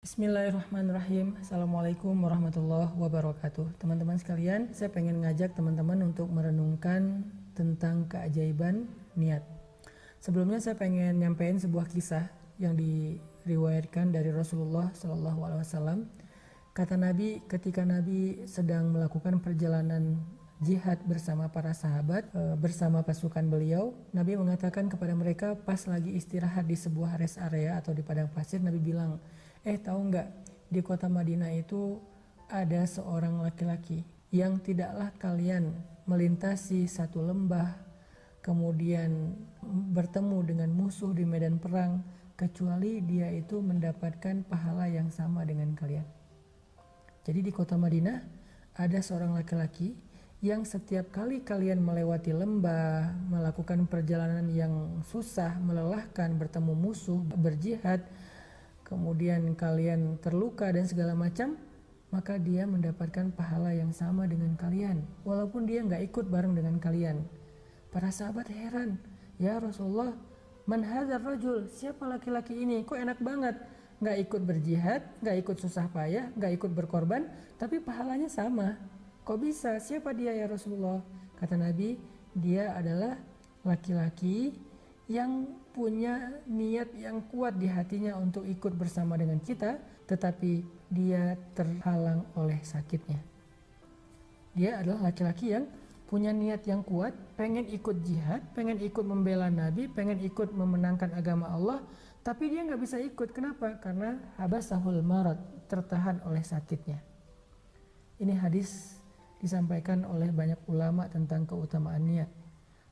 Bismillahirrahmanirrahim. Assalamualaikum warahmatullahi wabarakatuh. Teman-teman sekalian, saya pengen ngajak teman-teman untuk merenungkan tentang keajaiban niat. Sebelumnya saya pengen nyampein sebuah kisah yang diriwayatkan dari Rasulullah Shallallahu Alaihi Wasallam. Kata Nabi, ketika Nabi sedang melakukan perjalanan jihad bersama para sahabat, bersama pasukan beliau, Nabi mengatakan kepada mereka pas lagi istirahat di sebuah rest area atau di padang pasir, Nabi bilang, tahu nggak, di kota Madinah itu ada seorang laki-laki yang tidaklah kalian melintasi satu lembah, kemudian bertemu dengan musuh di medan perang, kecuali dia itu mendapatkan pahala yang sama dengan kalian. Jadi di kota Madinah ada seorang laki-laki yang setiap kali kalian melewati lembah, melakukan perjalanan yang susah, melelahkan, bertemu musuh, berjihad, kemudian kalian terluka dan segala macam, maka dia mendapatkan pahala yang sama dengan kalian, walaupun dia nggak ikut bareng dengan kalian. Para sahabat heran, ya Rasulullah, man hadzal rajul, siapa laki-laki ini, kok enak banget, nggak ikut berjihad, nggak ikut susah payah, nggak ikut berkorban, tapi pahalanya sama, kok bisa, siapa dia ya Rasulullah? Kata Nabi, dia adalah laki-laki yang punya niat yang kuat di hatinya untuk ikut bersama dengan kita, tetapi dia terhalang oleh sakitnya. Dia adalah laki-laki yang punya niat yang kuat, pengen ikut jihad, pengen ikut membela Nabi, pengen ikut memenangkan agama Allah, tapi dia nggak bisa ikut. Kenapa? Karena habasahul marad, tertahan oleh sakitnya. Ini hadis disampaikan oleh banyak ulama tentang keutamaan niat.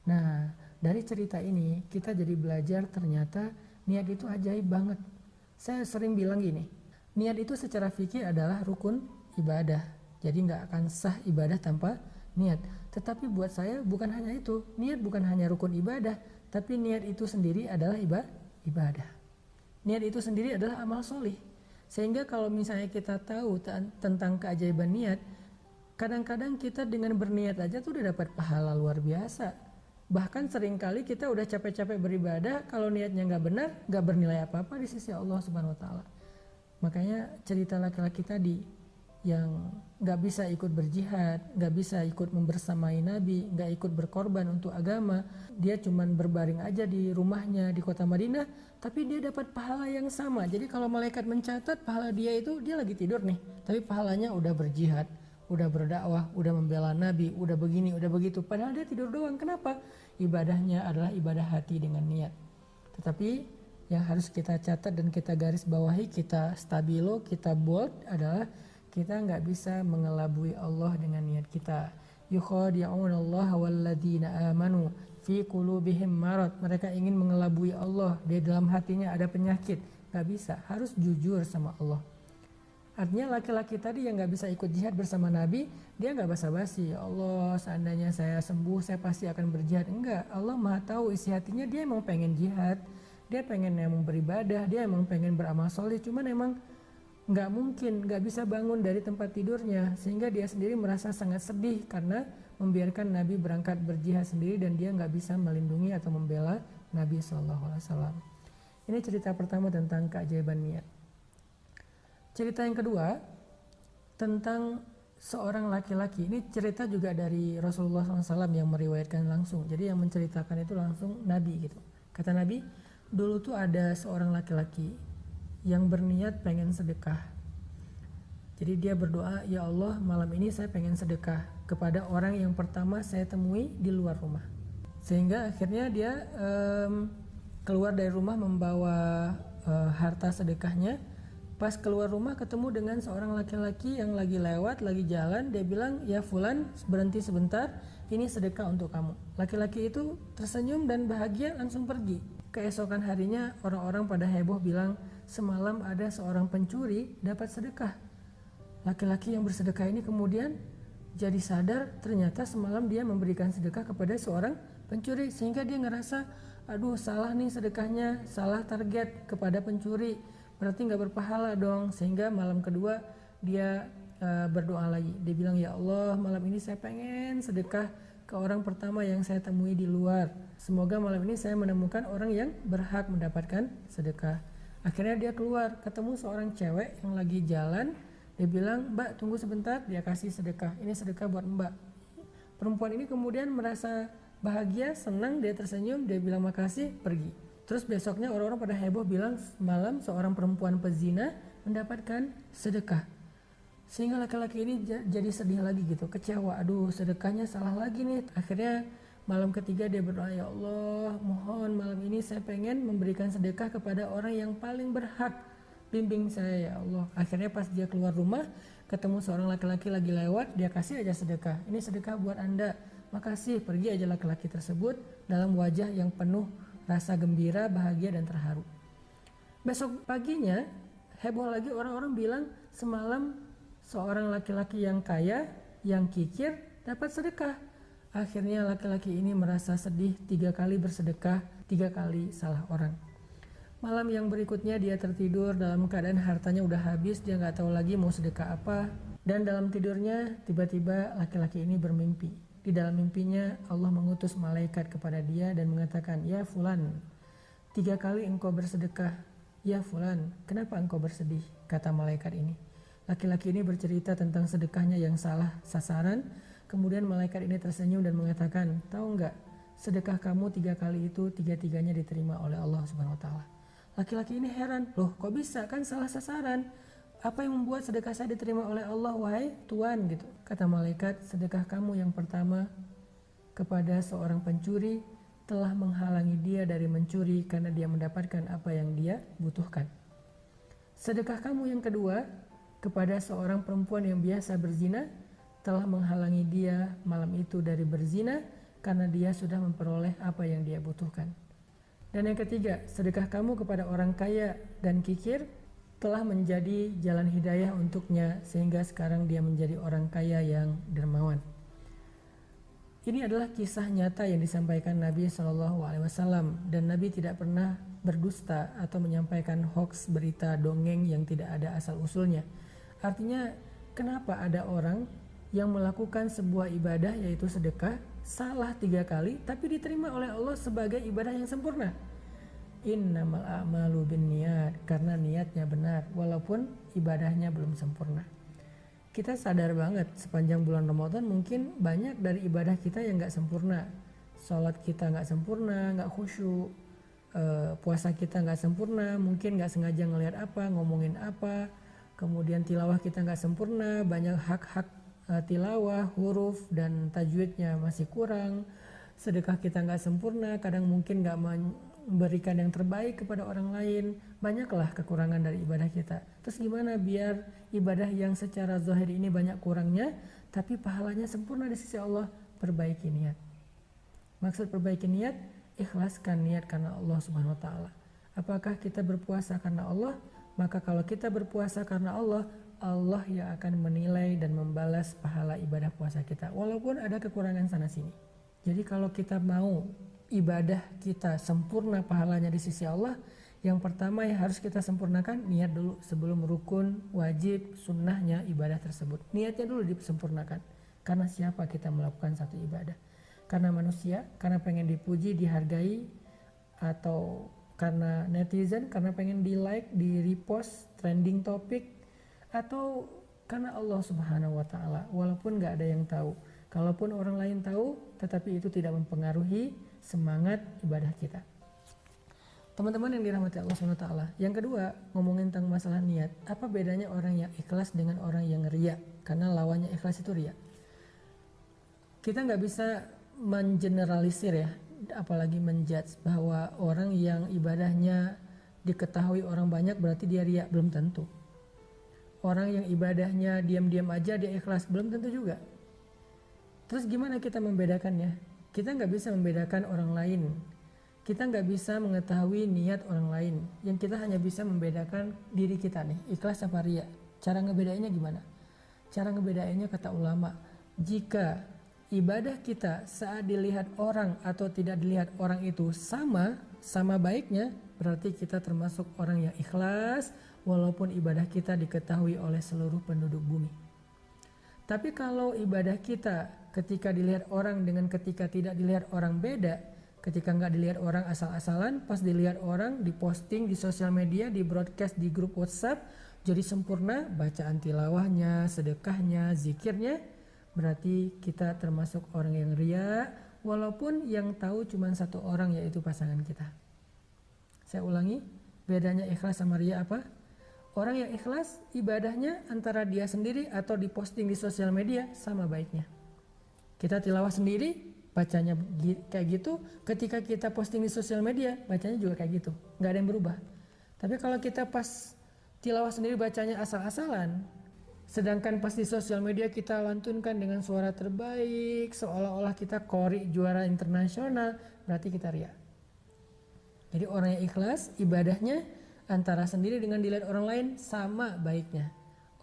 Nah, dari cerita ini kita jadi belajar ternyata niat itu ajaib banget. Saya sering bilang gini, niat itu secara fikih adalah rukun ibadah. Jadi nggak akan sah ibadah tanpa niat. Tetapi buat saya bukan hanya itu, niat bukan hanya rukun ibadah, tapi niat itu sendiri adalah ibadah. Niat itu sendiri adalah amal solih. Sehingga kalau misalnya kita tahu tentang keajaiban niat, kadang-kadang kita dengan berniat aja tuh udah dapat pahala luar biasa. Bahkan seringkali kita udah capek-capek beribadah, kalau niatnya nggak benar, nggak bernilai apa-apa di sisi Allah Subhanahu Wa Taala. Makanya cerita laki-laki tadi yang nggak bisa ikut berjihad, nggak bisa ikut membersamai Nabi, nggak ikut berkorban untuk agama, dia cuman berbaring aja di rumahnya di kota Madinah, tapi dia dapat pahala yang sama. Jadi kalau malaikat mencatat pahala dia itu, dia lagi tidur nih, tapi pahalanya udah berjihad, udah berdakwah, udah membela Nabi, udah begini, udah begitu. Padahal dia tidur doang. Kenapa? Ibadahnya adalah ibadah hati dengan niat. Tetapi yang harus kita catat dan kita garis bawahi, kita stabilo, kita bold adalah kita nggak bisa mengelabui Allah dengan niat kita. Yukhadi'unallaha walladzina amanu fi qulubihim marad. Mereka ingin mengelabui Allah, di dalam hatinya ada penyakit. Nggak bisa, harus jujur sama Allah. Artinya laki-laki tadi yang nggak bisa ikut jihad bersama Nabi, dia nggak basa-basi. Ya Allah, seandainya saya sembuh, saya pasti akan berjihad. Enggak, Allah maha tahu isi hatinya, dia emang pengen jihad, dia pengen emang beribadah, dia emang pengen beramal soleh. Cuman emang nggak mungkin, nggak bisa bangun dari tempat tidurnya, sehingga dia sendiri merasa sangat sedih karena membiarkan Nabi berangkat berjihad sendiri dan dia nggak bisa melindungi atau membela Nabi SAW. Ini cerita pertama tentang keajaiban niat. Cerita yang kedua tentang seorang laki-laki. Ini cerita juga dari Rasulullah SAW yang meriwayatkan langsung. Jadi yang menceritakan itu langsung Nabi gitu. Kata Nabi, dulu tuh ada seorang laki-laki yang berniat pengen sedekah. Jadi dia berdoa, ya Allah, malam ini saya pengen sedekah kepada orang yang pertama saya temui di luar rumah. Sehingga akhirnya dia keluar dari rumah membawa harta sedekahnya. Pas keluar rumah ketemu dengan seorang laki-laki yang lagi lewat, lagi jalan. Dia bilang, ya Fulan, berhenti sebentar, ini sedekah untuk kamu. Laki-laki itu tersenyum dan bahagia langsung pergi. Keesokan harinya orang-orang pada heboh bilang, semalam ada seorang pencuri dapat sedekah. Laki-laki yang bersedekah ini kemudian jadi sadar ternyata semalam dia memberikan sedekah kepada seorang pencuri. Sehingga dia ngerasa, aduh salah nih sedekahnya, salah target kepada pencuri, berarti nggak berpahala dong. Sehingga malam kedua dia berdoa lagi. Dia bilang, ya Allah, malam ini saya pengen sedekah ke orang pertama yang saya temui di luar. Semoga malam ini saya menemukan orang yang berhak mendapatkan sedekah. Akhirnya dia keluar, ketemu seorang cewek yang lagi jalan. Dia bilang, "Mbak, tunggu sebentar." Dia kasih sedekah. "Ini sedekah buat Mbak." Perempuan ini kemudian merasa bahagia, senang, dia tersenyum, dia bilang makasih, pergi. Terus besoknya orang-orang pada heboh bilang malam seorang perempuan pezina mendapatkan sedekah. Sehingga laki-laki ini jadi sedih lagi gitu, kecewa, aduh sedekahnya salah lagi nih. Akhirnya malam ketiga dia berdoa, "Ya Allah, mohon malam ini saya pengen memberikan sedekah kepada orang yang paling berhak, bimbing saya ya Allah." Akhirnya pas dia keluar rumah, ketemu seorang laki-laki lagi lewat, dia kasih aja sedekah. "Ini sedekah buat Anda." "Makasih." Pergi aja laki-laki tersebut dalam wajah yang penuh rasa gembira, bahagia, dan terharu. Besok paginya heboh lagi, orang-orang bilang semalam seorang laki-laki yang kaya, yang kikir dapat sedekah. Akhirnya laki-laki ini merasa sedih, 3 kali bersedekah, 3 kali salah orang. Malam yang berikutnya dia tertidur dalam keadaan hartanya udah habis, dia nggak tahu lagi mau sedekah apa. Dan dalam tidurnya tiba-tiba laki-laki ini bermimpi. Di dalam mimpinya Allah mengutus malaikat kepada dia dan mengatakan, "Ya Fulan, 3 kali engkau bersedekah." "Ya Fulan, kenapa engkau bersedih?" kata malaikat ini. Laki-laki ini bercerita tentang sedekahnya yang salah sasaran. Kemudian malaikat ini tersenyum dan mengatakan, "Tahu nggak, sedekah kamu 3 kali itu 3-tiganya diterima oleh Allah Subhanahu Wa Taala." Laki-laki ini heran, "Loh kok bisa, kan salah sasaran? Apa yang membuat sedekah saya diterima oleh Allah, wahai Tuan?" gitu. Kata malaikat, "Sedekah kamu yang pertama kepada seorang pencuri telah menghalangi dia dari mencuri karena dia mendapatkan apa yang dia butuhkan. Sedekah kamu yang kedua kepada seorang perempuan yang biasa berzina telah menghalangi dia malam itu dari berzina karena dia sudah memperoleh apa yang dia butuhkan. Dan yang ketiga, sedekah kamu kepada orang kaya dan kikir telah menjadi jalan hidayah untuknya sehingga sekarang dia menjadi orang kaya yang dermawan." Ini adalah kisah nyata yang disampaikan Nabi SAW, dan Nabi tidak pernah berdusta atau menyampaikan hoax, berita dongeng yang tidak ada asal usulnya. Artinya, kenapa ada orang yang melakukan sebuah ibadah yaitu sedekah salah 3 kali tapi diterima oleh Allah sebagai ibadah yang sempurna? Innamal a'malu binniyat, karena niatnya benar walaupun ibadahnya belum sempurna. Kita sadar banget sepanjang bulan Ramadan mungkin banyak dari ibadah kita yang gak sempurna. Sholat kita gak sempurna, gak khusyuk, puasa kita gak sempurna, mungkin gak sengaja ngelihat apa, ngomongin apa. Kemudian tilawah kita gak sempurna, banyak hak-hak tilawah, huruf dan tajwidnya masih kurang. Sedekah kita gak sempurna, kadang mungkin gak memberikan yang terbaik kepada orang lain. Banyaklah kekurangan dari ibadah kita. Terus gimana biar ibadah yang secara zahir ini banyak kurangnya tapi pahalanya sempurna di sisi Allah? Perbaiki niat. Maksud perbaiki niat, ikhlaskan niat karena Allah Subhanahu Wa Taala. Apakah kita berpuasa karena Allah? Maka kalau kita berpuasa karena Allah, Allah yang akan menilai dan membalas pahala ibadah puasa kita walaupun ada kekurangan sana sini. Jadi kalau kita mau ibadah kita sempurna pahalanya di sisi Allah, yang pertama yang harus kita sempurnakan niat dulu sebelum rukun, wajib, sunnahnya ibadah tersebut. Niatnya dulu disempurnakan. Karena siapa kita melakukan satu ibadah? Karena manusia, karena pengen dipuji, dihargai, atau karena netizen, karena pengen di like, di repost, trending topik, atau karena Allah Subhanahu Wa Taala. Walaupun gak ada yang tahu. Kalaupun orang lain tahu, tetapi itu tidak mempengaruhi semangat ibadah kita. Teman-teman yang dirahmati Allah SWT. Yang kedua, ngomongin tentang masalah niat. Apa bedanya orang yang ikhlas dengan orang yang riya? Karena lawannya ikhlas itu riya. Kita nggak bisa mengeneralisir ya, apalagi menjudge bahwa orang yang ibadahnya diketahui orang banyak berarti dia riya. Belum tentu. Orang yang ibadahnya diam-diam aja dia ikhlas, belum tentu juga. Terus gimana kita membedakannya? Kita nggak bisa membedakan orang lain. Kita nggak bisa mengetahui niat orang lain. Yang kita hanya bisa membedakan diri kita nih, ikhlas apa riya. Cara ngebedainnya gimana? Cara ngebedainnya kata ulama, jika ibadah kita saat dilihat orang atau tidak dilihat orang itu sama baiknya, berarti kita termasuk orang yang ikhlas walaupun ibadah kita diketahui oleh seluruh penduduk bumi. Tapi kalau ibadah kita ketika dilihat orang dengan ketika tidak dilihat orang beda, Ketika nggak dilihat orang asal-asalan, pas dilihat orang, diposting di sosial media, di broadcast di grup WhatsApp, jadi sempurna bacaan tilawahnya, sedekahnya, zikirnya, berarti kita termasuk orang yang ria, walaupun yang tahu cuma satu orang yaitu pasangan kita. Saya ulangi, bedanya ikhlas sama ria apa? Orang yang ikhlas ibadahnya antara dia sendiri atau diposting di sosial media sama baiknya. Kita tilawah sendiri, bacanya kayak gitu, ketika kita posting di sosial media, bacanya juga kayak gitu, nggak ada yang berubah. Tapi kalau kita pas tilawah sendiri bacanya asal-asalan, sedangkan pas di sosial media kita lantunkan dengan suara terbaik, seolah-olah kita qori juara internasional, berarti kita ria. Jadi orang yang ikhlas, ibadahnya antara sendiri dengan dilihat orang lain sama baiknya.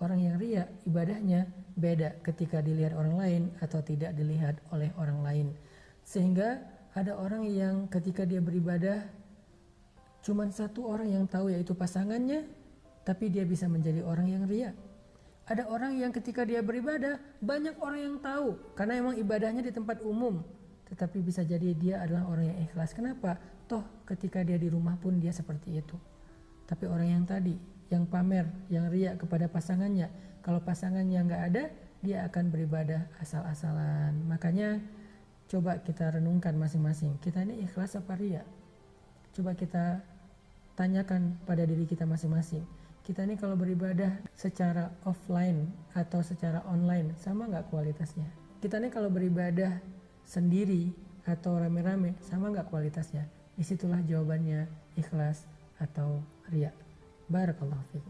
Orang yang ria, ibadahnya beda ketika dilihat orang lain atau tidak dilihat oleh orang lain. Sehingga ada orang yang ketika dia beribadah cuma satu orang yang tahu yaitu pasangannya, tapi dia bisa menjadi orang yang ria. Ada orang yang ketika dia beribadah banyak orang yang tahu karena emang ibadahnya di tempat umum, tetapi bisa jadi dia adalah orang yang ikhlas. Kenapa? Toh ketika dia di rumah pun dia seperti itu. Tapi orang yang tadi, yang pamer, yang ria kepada pasangannya, kalau pasangannya nggak ada, dia akan beribadah asal-asalan. Makanya coba kita renungkan masing-masing, kita ini ikhlas apa ria? Coba kita tanyakan pada diri kita masing-masing. Kita ini kalau beribadah secara offline atau secara online, sama nggak kualitasnya? Kita ini kalau beribadah sendiri atau rame-rame, sama nggak kualitasnya? Disitulah jawabannya, ikhlas atau ria. Barakallahu fiik.